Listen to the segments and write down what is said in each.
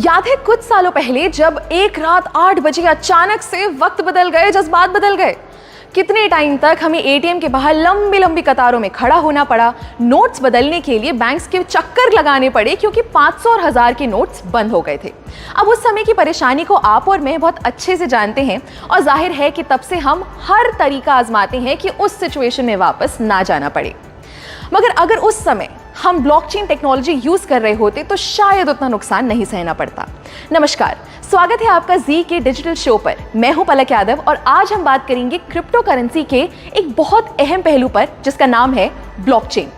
याद है कुछ सालों पहले जब एक रात 8 बजे अचानक से वक्त बदल गए, जज्बात बदल गए। कितने टाइम तक हमें एटीएम के बाहर लंबी लंबी कतारों में खड़ा होना पड़ा, नोट्स बदलने के लिए बैंक्स के चक्कर लगाने पड़े क्योंकि 500 और 1000 के नोट्स बंद हो गए थे। अब उस समय की परेशानी को आप और मैं बहुत अच्छे से जानते हैं और जाहिर है कि तब से हम हर तरीका आजमाते हैं कि उस सिचुएशन में वापस ना जाना पड़े। मगर अगर उस समय हम ब्लॉकचेन टेक्नोलॉजी यूज कर रहे होते तो शायद उतना नुकसान नहीं सहना पड़ता। नमस्कार, स्वागत है आपका जी के डिजिटल शो पर। मैं हूं पलक यादव और आज हम बात करेंगे क्रिप्टो करेंसी के एक बहुत अहम पहलू पर जिसका नाम है ब्लॉकचेन।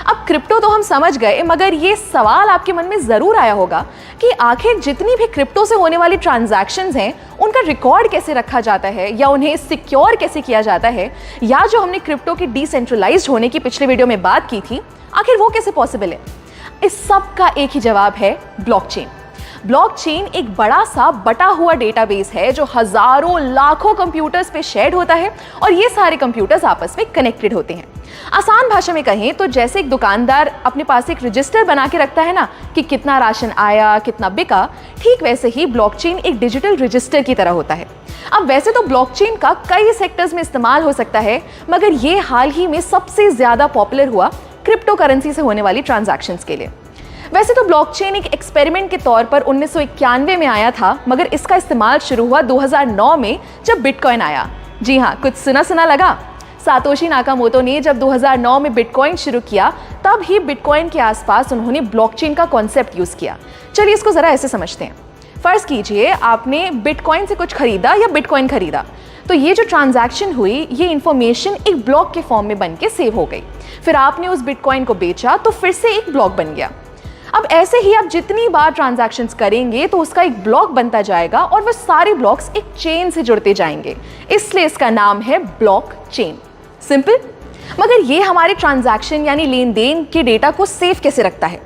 अब क्रिप्टो तो हम समझ गए, मगर ये सवाल आपके मन में जरूर आया होगा कि आखिर जितनी भी क्रिप्टो से होने वाली ट्रांजैक्शंस हैं उनका रिकॉर्ड कैसे रखा जाता है या उन्हें सिक्योर कैसे किया जाता है, या जो हमने क्रिप्टो के डिसेंट्रलाइज्ड होने की पिछले वीडियो में बात की थी, आखिर वो कैसे पॉसिबल है। इस सब का एक ही जवाब है ब्लॉकचेन। ब्लॉकचेन एक बड़ा सा बटा हुआ डेटाबेस है जो हजारों लाखों कंप्यूटर्स पे शेयर्ड होता है और ये सारे कंप्यूटर्स आपस में कनेक्टेड होते हैं। आसान भाषा में कहें तो जैसे एक दुकानदार अपने पास एक रजिस्टर बना के रखता है ना कि कितना राशन आया, कितना बिका, ठीक वैसे ही ब्लॉकचेन एक डिजिटल रजिस्टर की तरह होता है। अब वैसे तो ब्लॉकचेन का कई सेक्टर्स में इस्तेमाल हो सकता है, मगर ये हाल ही में सबसे ज्यादा पॉपुलर हुआ क्रिप्टो करेंसी से होने वाली ट्रांजैक्शंस के लिए। वैसे तो ब्लॉकचेन एक एक्सपेरिमेंट के तौर पर 1991 में आया था, मगर इसका इस्तेमाल शुरू हुआ 2009 में जब बिटकॉइन आया। जी हाँ, कुछ सुना सुना लगा। सातोशी नाकामोटो ने जब 2009 में बिटकॉइन शुरू किया, तब ही बिटकॉइन के आसपास उन्होंने ब्लॉकचेन का कॉन्सेप्ट यूज किया। चलिए इसको जरा ऐसे समझते हैं। फर्ज कीजिए आपने बिटकॉइन से कुछ खरीदा या बिटकॉइन खरीदा, तो ये जो ट्रांजैक्शन हुई, ये इंफॉर्मेशन एक ब्लॉक के फॉर्म में बन के सेव हो गई। फिर आपने उस बिटकॉइन को बेचा तो फिर से एक ब्लॉक बन गया। अब ऐसे ही आप जितनी बार ट्रांजैक्शंस करेंगे तो उसका एक ब्लॉक बनता जाएगा और वो सारे ब्लॉक्स एक चेन से जुड़ते जाएंगे, इसलिए इसका नाम है ब्लॉकचेन। सिंपल। मगर ये हमारे ट्रांजैक्शन यानी लेन देन के डेटा को सेव कैसे रखता है?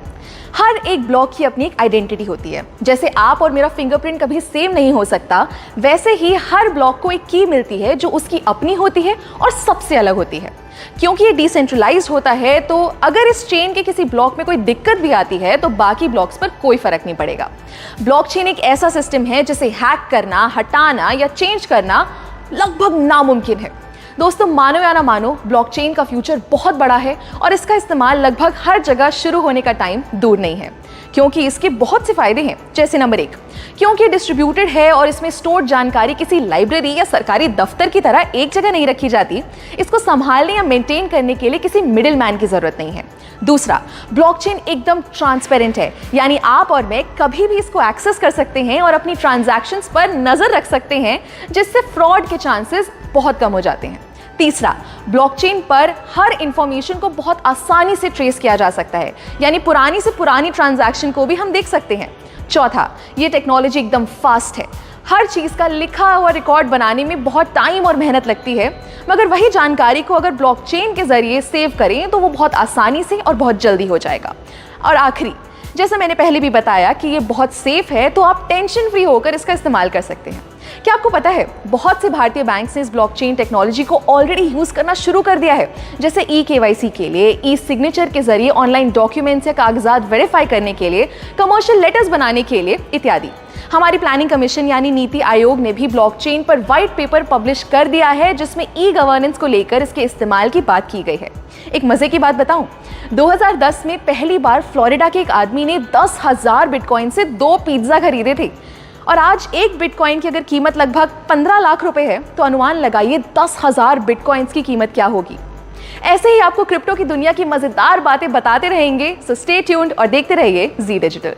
हर एक ब्लॉक की अपनी एक आइडेंटिटी होती है। जैसे आप और मेरा फिंगरप्रिंट कभी सेम नहीं हो सकता, वैसे ही हर ब्लॉक को एक की मिलती है जो उसकी अपनी होती है और सबसे अलग होती है। क्योंकि ये डिसेंट्रलाइज्ड होता है, तो अगर इस चेन के किसी ब्लॉक में कोई दिक्कत भी आती है तो बाकी ब्लॉक्स पर कोई फर्क नहीं पड़ेगा। ब्लॉकचेन एक ऐसा सिस्टम है जिसे हैक करना, हटाना या चेंज करना लगभग नामुमकिन है। दोस्तों, मानो या ना मानो, ब्लॉकचेन का फ्यूचर बहुत बड़ा है और इसका इस्तेमाल लगभग हर जगह शुरू होने का टाइम दूर नहीं है, क्योंकि इसके बहुत से फायदे हैं। जैसे नंबर 1, क्योंकि डिस्ट्रीब्यूटेड है और इसमें स्टोर्ड जानकारी किसी लाइब्रेरी या सरकारी दफ्तर की तरह एक जगह नहीं रखी जाती। इसको संभालने या मेंटेन करने के लिए किसी मिडिल मैन की जरूरत नहीं है। दूसरा, ब्लॉकचेन एकदम ट्रांसपेरेंट है, यानी आप और मैं कभी भी इसको एक्सेस कर सकते हैं और अपनी ट्रांजैक्शंस पर नजर रख सकते हैं, जिससे फ्रॉड के चांसेस बहुत कम हो जाते हैं। तीसरा, ब्लॉकचेन पर हर इंफॉर्मेशन को बहुत आसानी से ट्रेस किया जा सकता है, यानी पुरानी से पुरानी ट्रांजैक्शन को भी हम देख सकते हैं। चौथा, ये टेक्नोलॉजी एकदम फास्ट है। हर चीज़ का लिखा हुआ रिकॉर्ड बनाने में बहुत टाइम और मेहनत लगती है, मगर वही जानकारी को अगर ब्लॉकचेन के जरिए सेव करें तो वो बहुत आसानी से और बहुत जल्दी हो जाएगा। और आखिरी, जैसे मैंने पहले भी बताया कि ये बहुत सेफ है, तो आप टेंशन फ्री होकर इसका इस्तेमाल कर सकते हैं। क्या आपको पता है, बहुत से भारतीय बैंक्स ने इस ब्लॉकचेन टेक्नोलॉजी को ऑलरेडी यूज करना शुरू कर दिया है, जैसे ई-केवाईसी के लिए, ई सिग्नेचर के जरिए ऑनलाइन डॉक्यूमेंट्स या कागजात वेरीफाई करने के लिए, कमर्शियल लेटर्स बनाने के लिए इत्यादि। हमारी प्लानिंग कमीशन यानी नीति आयोग ने भी ब्लॉकचेन पर व्हाइट पेपर पब्लिश कर दिया है, जिसमें ई गवर्नेंस को लेकर इसके इस्तेमाल की बात की गई है। एक मजे की बात बताऊं, 2010 में पहली बार फ्लोरिडा के एक आदमी ने 10,000 बिटकॉइन से 2 पिज्जा खरीदे थे, और आज एक बिटकॉइन की अगर कीमत लगभग 15 लाख रुपए है, तो अनुमान लगाइए 10,000 बिटकॉइंस की कीमत क्या होगी। ऐसे ही आपको क्रिप्टो की दुनिया की मजेदार बातें बताते रहेंगे, सो स्टे ट्यून्ड और देखते रहिए जी डिजिटल।